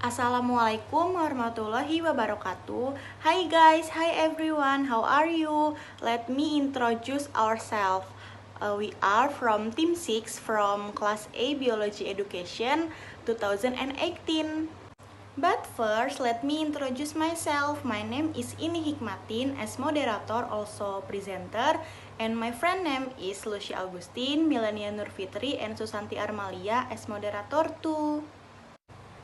Assalamualaikum warahmatullahi wabarakatuh. Hi guys, hi everyone, how are you? Let me introduce ourselves. We are from Team 6 from Class A Biology Education 2018. But first, let me introduce myself. My name is Ini Hikmatin as moderator, also presenter, and my friend name is Lucy Augustine, Milenia Nurfitri, and Susanti Armalia as moderator too.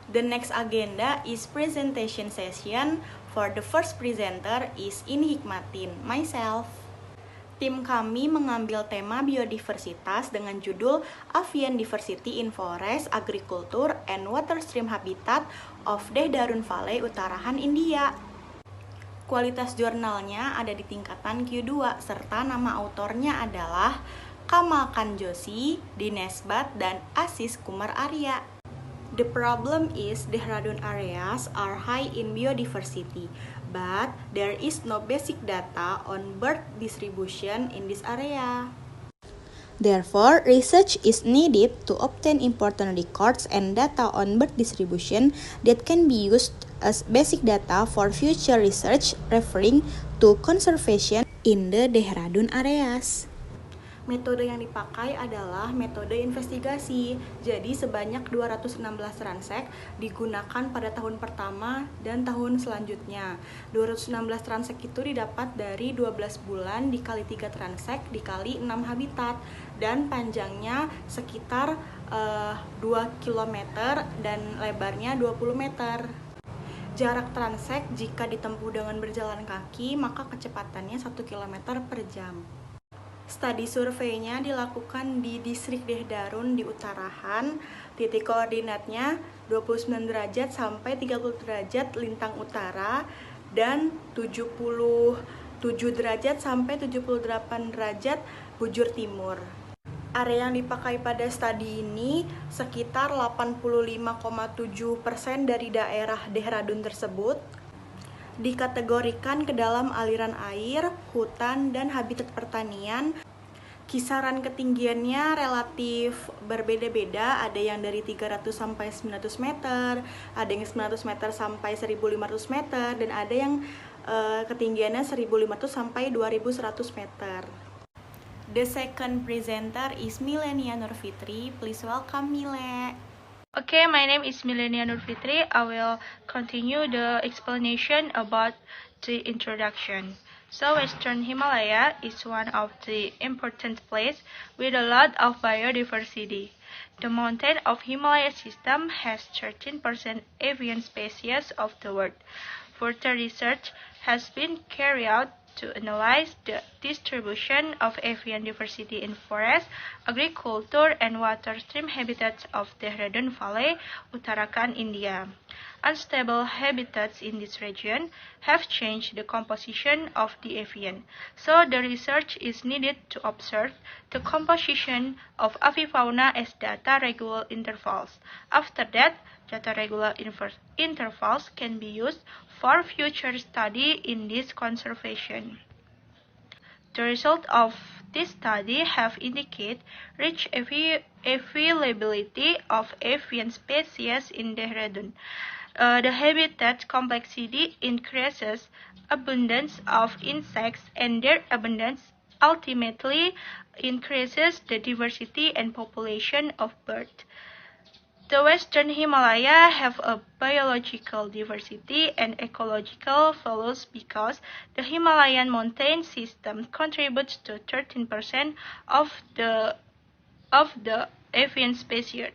The next agenda is presentation session. For the first presenter is Ini Hikmatin, myself. Tim kami mengambil tema biodiversitas dengan judul Avian Diversity in Forest, Agriculture, and Water Stream Habitat of Dehradun Valley, Uttarakhand, India. Kualitas jurnalnya ada di tingkatan Q2, serta nama autornya adalah Kamal Kanjosi, Dinesbat, dan Asis Kumar Arya. The problem is Dehradun areas are high in biodiversity, but there is no basic data on bird distribution in this area. Therefore, research is needed to obtain important records and data on bird distribution that can be used as basic data for future research referring to conservation in the Dehradun areas. Metode yang dipakai adalah metode investigasi. Jadi sebanyak 216 transek digunakan pada tahun pertama dan tahun selanjutnya. 216 transek itu didapat dari 12 bulan dikali 3 transek dikali 6 habitat, dan panjangnya sekitar 2 km dan lebarnya 20 meter. Jarak transek jika ditempuh dengan berjalan kaki maka kecepatannya 1 km per jam. Studi surveinya dilakukan di distrik Dehradun di Uttarakhand. Titik koordinatnya 29 derajat sampai 30 derajat lintang utara dan 77 derajat sampai 78 derajat bujur timur. Area yang dipakai pada studi ini sekitar 85,7% dari daerah Dehradun tersebut dikategorikan ke dalam aliran air, hutan, dan habitat pertanian. Kisaran ketinggiannya relatif berbeda-beda, ada yang dari 300 sampai 900 meter, ada yang 900 meter sampai 1500 meter, dan ada yang ketinggiannya 1500 sampai 2100 meter. The second presenter is Milenia Nurfitri. Please welcome Mile. Okay, my name is Milenia Nurfitri. I will continue the explanation about the introduction. So, Western Himalaya is one of the important places with a lot of biodiversity. The mountain of Himalaya system has 13% avian species of the world. Further research has been carried out to analyze the distribution of avian diversity in forest, agriculture, and water stream habitats of Dehradun Valley, Uttarakhand, India. Unstable habitats in this region have changed the composition of the avian, so the research is needed to observe the composition of avifauna as data regular intervals. After that, data regular intervals can be used for future study in this conservation. The result of this study have indicated rich availability of avian species in Dehradun. The habitat complexity increases abundance of insects, and their abundance ultimately increases the diversity and population of birds. The Western Himalaya have a biological diversity and ecological values because the Himalayan mountain system contributes to 13% of the avian species.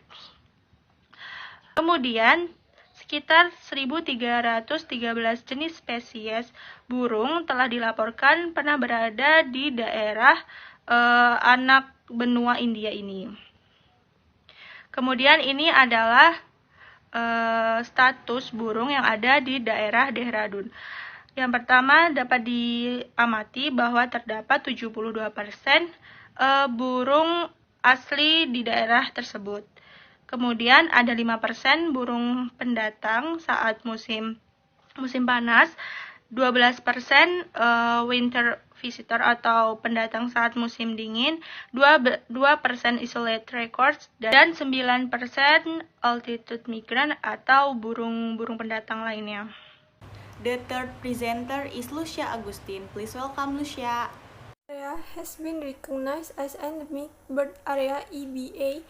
Kemudian, sekitar 1.313 jenis spesies burung telah dilaporkan pernah berada di daerah anak benua India ini. Kemudian ini adalah status burung yang ada di daerah Dehradun. Yang pertama dapat diamati bahwa terdapat 72% burung asli di daerah tersebut. Kemudian ada 5% burung pendatang saat musim panas, 12% winter visitor atau pendatang saat musim dingin, 2% isolated records, dan 9% altitude migrant atau burung-burung pendatang lainnya. The third presenter is Lucia Agustin. Please welcome Lucia. Area has been recognized as endemic bird area EBA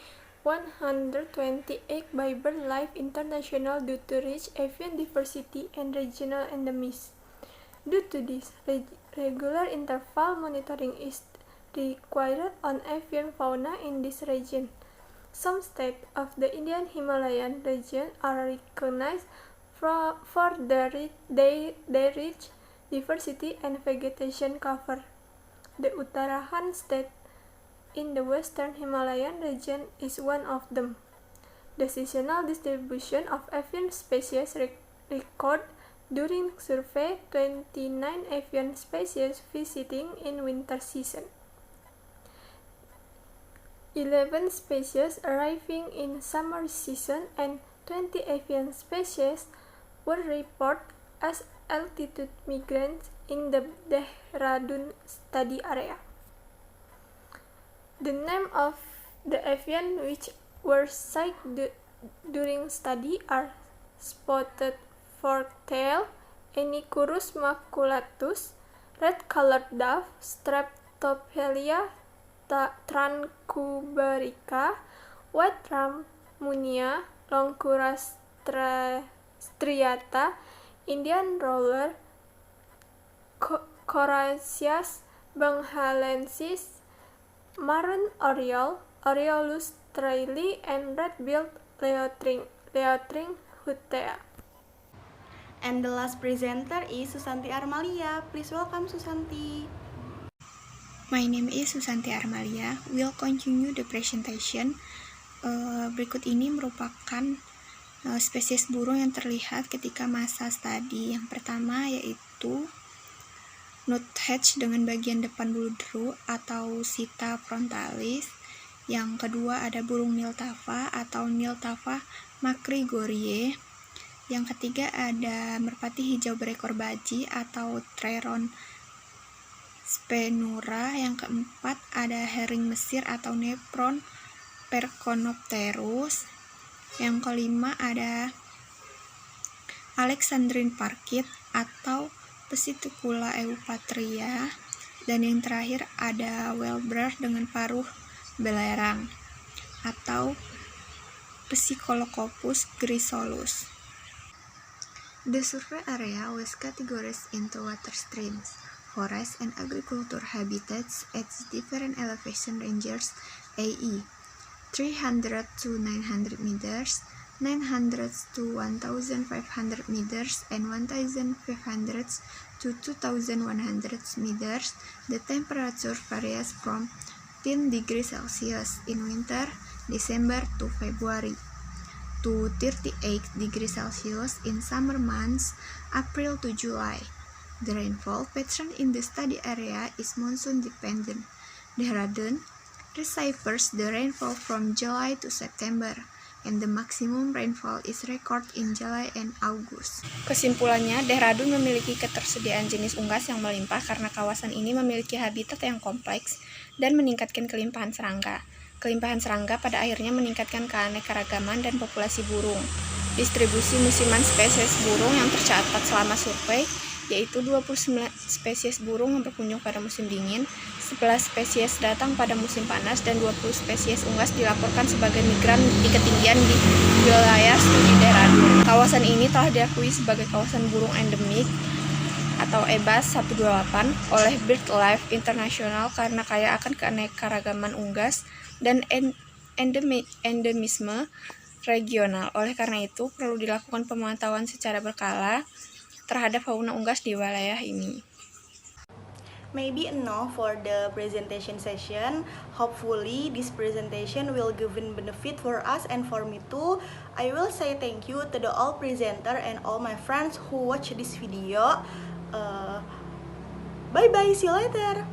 128 by BirdLife International due to rich avian diversity and regional endemism. Due to this, regular interval monitoring is required on avian fauna in this region. Some states of the Indian Himalayan region are recognized for their rich diversity and vegetation cover. The Uttarakhand state in the western Himalayan region is one of them. The seasonal distribution of avian species record during survey 29 avian species visiting in winter season. 11 species arriving in summer season and 20 avian species were reported as altitude migrants in the Dehradun study area. The name of the avian which were sighted during study are spotted forktail, Enichurus maculatus, red-colored dove, Streptophilia trancuberica, white rammunia, Loncura striata, Indian roller, Coracias banghalensis, maroon oriole, Oriolus traili, and red-billed Leotring hutea. And the last presenter is Susanti Armalia. Please welcome Susanti. My name is Susanti Armalia. We'll continue the presentation. Berikut ini merupakan spesies burung yang terlihat ketika masa studi. Yang pertama yaitu nuthatch dengan bagian depan bulu deru atau Sita frontalis. Yang kedua ada burung Niltava atau Niltava macrigorie. Yang ketiga ada merpati hijau berekor baji atau Treron spenura. Yang keempat ada herring Mesir atau Nepron perconopterus. Yang kelima ada Alexandrine parkit atau Psittacula eupatria. Dan yang terakhir ada warbler dengan paruh belerang atau Psicolocopus grisolus. The survey area was categorized into water streams, forest and agriculture habitats at different elevation ranges, i.e. 300 to 900 meters, 900 to 1500 meters, and 1500 to 2100 meters. The temperature varies from 10 degrees Celsius in winter, December to February, to 38 degrees Celsius in summer months, April to July. The rainfall pattern in the study area is monsoon dependent. Dehradun receives the rainfall from July to September, and the maximum rainfall is recorded in July and August. Kesimpulannya, Dehradun memiliki ketersediaan jenis unggas yang melimpah karena kawasan ini memiliki habitat yang kompleks dan meningkatkan kelimpahan serangga. Kelimpahan serangga pada akhirnya meningkatkan keanekaragaman dan populasi burung. Distribusi musiman spesies burung yang tercatat selama survei yaitu 29 spesies burung yang berkunjung pada musim dingin, 11 spesies datang pada musim panas, dan 20 spesies unggas dilaporkan sebagai migran di ketinggian di wilayah studi Dehradun. Kawasan ini telah diakui sebagai kawasan burung endemik atau EBAS 128 oleh BirdLife International karena kaya akan keanekaragaman unggas dan endemisme regional. Oleh karena itu, perlu dilakukan pemantauan secara berkala terhadap fauna unggas di wilayah ini. Maybe enough for the presentation session. Hopefully this presentation will give benefit for us and for me too. I will say thank you to the all presenter and all my friends who watch this video. Bye bye, see you later.